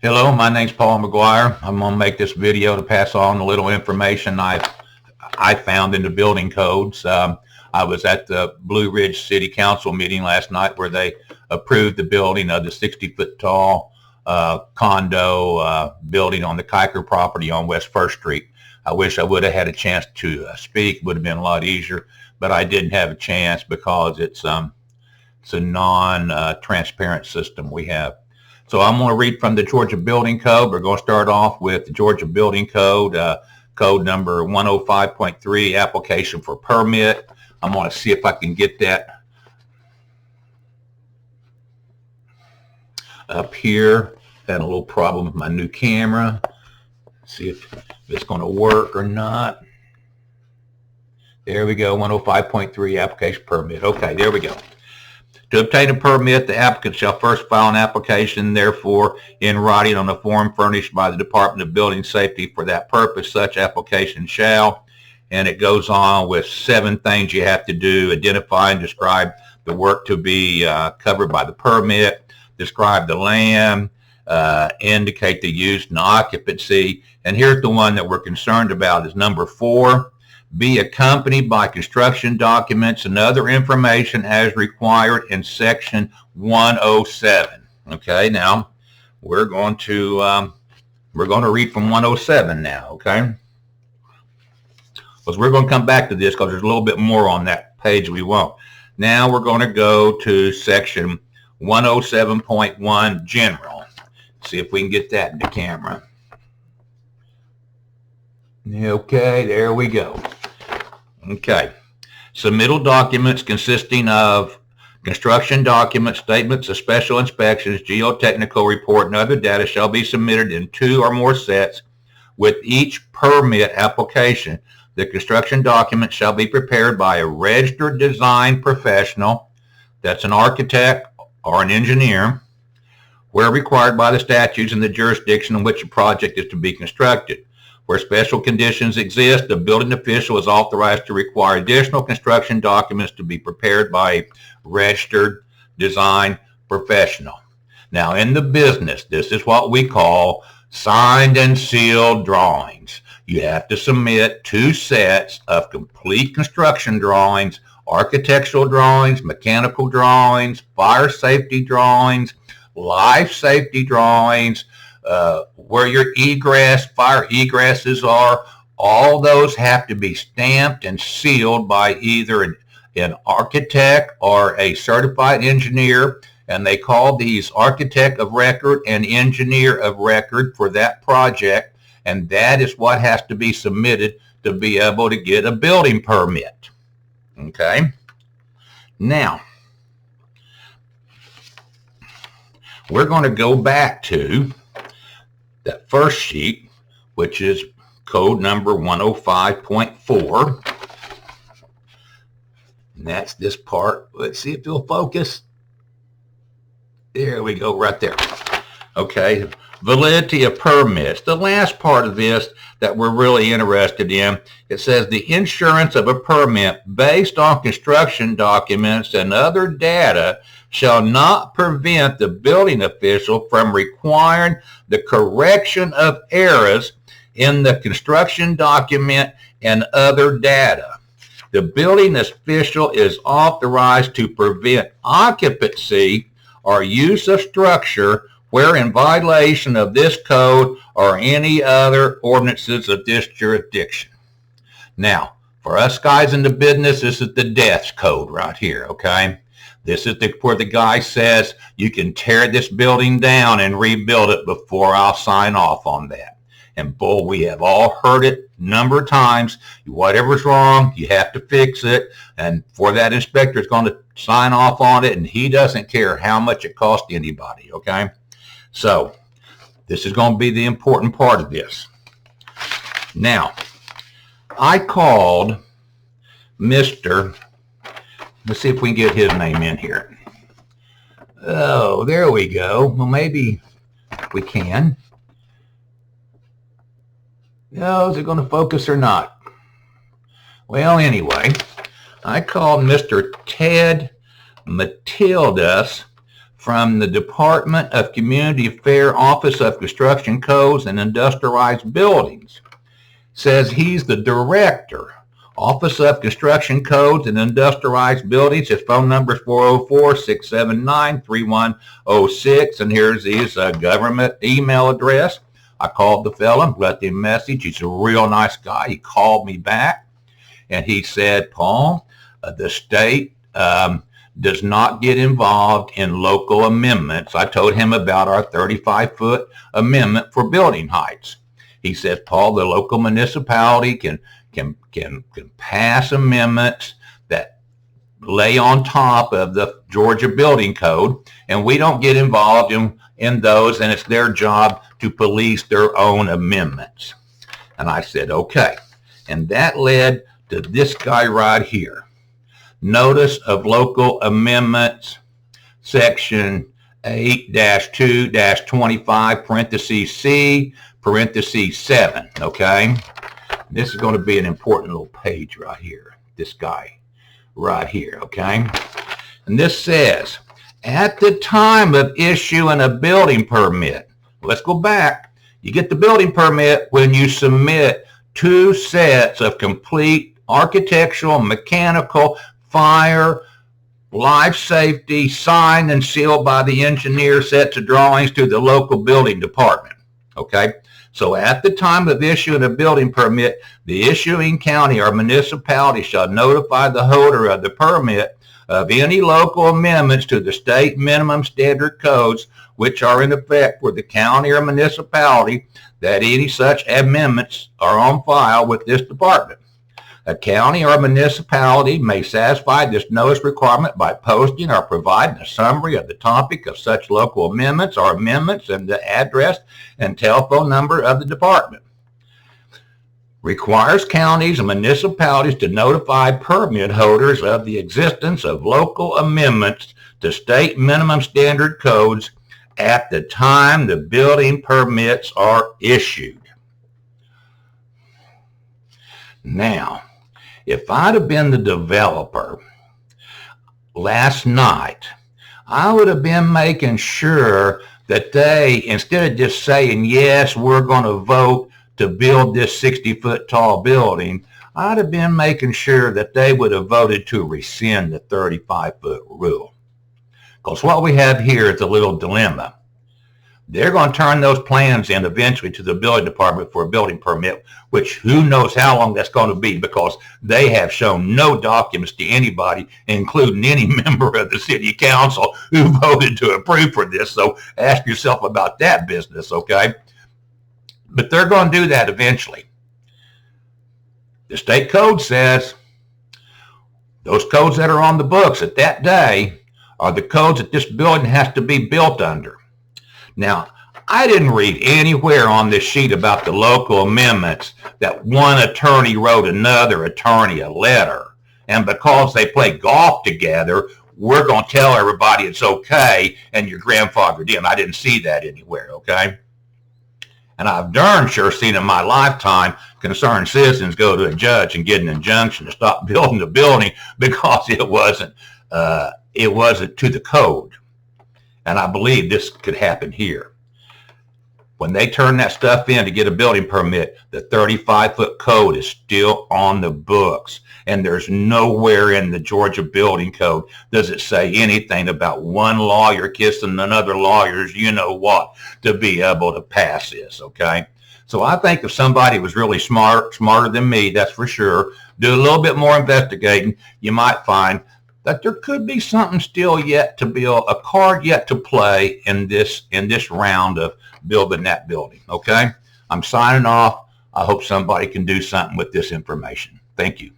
Hello, my name's Paul McGuire. I'm going to make this video to pass on the little information I found in the building codes. I was at the Blue Ridge City Council meeting last night where they approved the building of the 60-foot tall condo building on the Kiker property on West First Street. I wish I would have had a chance to speak. It would have been a lot easier, but I didn't have a chance because it's a non-transparent system we have. So I'm going to read from the Georgia Building Code. We're going to start off with the Georgia Building Code, code number 105.3, application for permit. I'm going to see if I can get that up here. Had a little problem with my new camera. See if it's going to work or not. There we go, 105.3, application permit. Okay, there we go. To obtain a permit, the applicant shall first file an application, therefore, in writing on a form furnished by the Department of Building Safety for that purpose. Such application shall, and it goes on with 7 things you have to do: identify and describe the work to be covered by the permit, describe the land, indicate the use and occupancy. And here's the one that we're concerned about is number 4. Be accompanied by construction documents and other information as required in section 107. Okay, now we're going to read from 107 now. Okay, because we're going to come back to this because there's a little bit more on that page we want. Now we're going to go to section 107.1 general. See if we can get that in the camera. Okay, there we go. Okay, submittal documents consisting of construction documents, statements of special inspections, geotechnical report, and other data shall be submitted in 2 or more sets with each permit application. The construction document shall be prepared by a registered design professional, that's an architect or an engineer, where required by the statutes in the jurisdiction in which a project is to be constructed. Where special conditions exist, the building official is authorized to require additional construction documents to be prepared by a registered design professional. Now, in the business, this is what we call signed and sealed drawings. You have to submit 2 sets of complete construction drawings, architectural drawings, mechanical drawings, fire safety drawings, life safety drawings, where your fire egresses are. All those have to be stamped and sealed by either an architect or a certified engineer, and they call these architect of record and engineer of record for that project, and that is what has to be submitted to be able to get a building permit. Okay? Now, we're going to go back to that first sheet, which is code number 105.4. And that's this part. Let's see if it'll focus. There we go, right there. Okay, validity of permits. The last part of this that we're really interested in, it says the insurance of a permit based on construction documents and other data shall not prevent the building official from requiring the correction of errors in the construction document and other data. The building official is authorized to prevent occupancy or use of structure where in violation of this code or any other ordinances of this jurisdiction. Now, for us guys in the business, this is the death code right here, okay? This is where the guy says you can tear this building down and rebuild it before I'll sign off on that. And boy, we have all heard it a number of times. Whatever's wrong, you have to fix it. And for that inspector is going to sign off on it, and he doesn't care how much it costs anybody, okay? So this is going to be the important part of this. Now, I called Mr. Let's see if we can get his name in here. Oh, there we go. Well, maybe we can. No, is it going to focus or not? Well, anyway, I called Mr. Ted Matildas from the Department of Community Affairs, Office of Construction Codes and Industrialized Buildings. Says he's the director, Office of Construction Codes and Industrialized Buildings. His phone number is 404-679-3106, and here's his government email address. I called the fella, left him a message. He's a real nice guy. He called me back, and he said, Paul, the state does not get involved in local amendments. I told him about our 35-foot amendment for building heights. He says, Paul, the local municipality can pass amendments that lay on top of the Georgia Building Code, and we don't get involved in those, and it's their job to police their own amendments. And I said, okay. And that led to this guy right here. Notice of Local Amendments, Section 8-2-25, parentheses C, parentheses 7, okay? This is going to be an important little page right here, this guy right here, okay? And this says, at the time of issuing a building permit, let's go back. You get the building permit when you submit 2 sets of complete architectural, mechanical, fire, life safety, signed and sealed by the engineer sets of drawings to the local building department. Okay? So at the time of issuing a building permit, the issuing county or municipality shall notify the holder of the permit of any local amendments to the state minimum standard codes which are in effect for the county or municipality, that any such amendments are on file with this department. A county or municipality may satisfy this notice requirement by posting or providing a summary of the topic of such local amendments or amendments and the address and telephone number of the department. Requires counties and municipalities to notify permit holders of the existence of local amendments to state minimum standard codes at the time the building permits are issued. Now, if I'd have been the developer last night, I would have been making sure that they, instead of just saying, yes, we're going to vote to build this 60-foot tall building, I'd have been making sure that they would have voted to rescind the 35-foot rule. Because what we have here is a little dilemma. They're going to turn those plans in eventually to the building department for a building permit, which who knows how long that's going to be, because they have shown no documents to anybody, including any member of the city council who voted to approve for this. So ask yourself about that business, okay? But they're going to do that eventually. The state code says those codes that are on the books at that day are the codes that this building has to be built under. Now, I didn't read anywhere on this sheet about the local amendments that one attorney wrote another attorney a letter, and because they play golf together, we're going to tell everybody it's okay and your grandfather did. I didn't see that anywhere, okay? And I've darn sure seen in my lifetime concerned citizens go to a judge and get an injunction to stop building the building because it wasn't to the code. And I believe this could happen here. When they turn that stuff in to get a building permit, the 35-foot code is still on the books. And there's nowhere in the Georgia Building Code does it say anything about one lawyer kissing another lawyer's you-know-what to be able to pass this, okay? So I think if somebody was really smarter than me, that's for sure, do a little bit more investigating, you might find that there could be something still yet to build, a card yet to play in this round of building that building, okay? I'm signing off. I hope somebody can do something with this information. Thank you.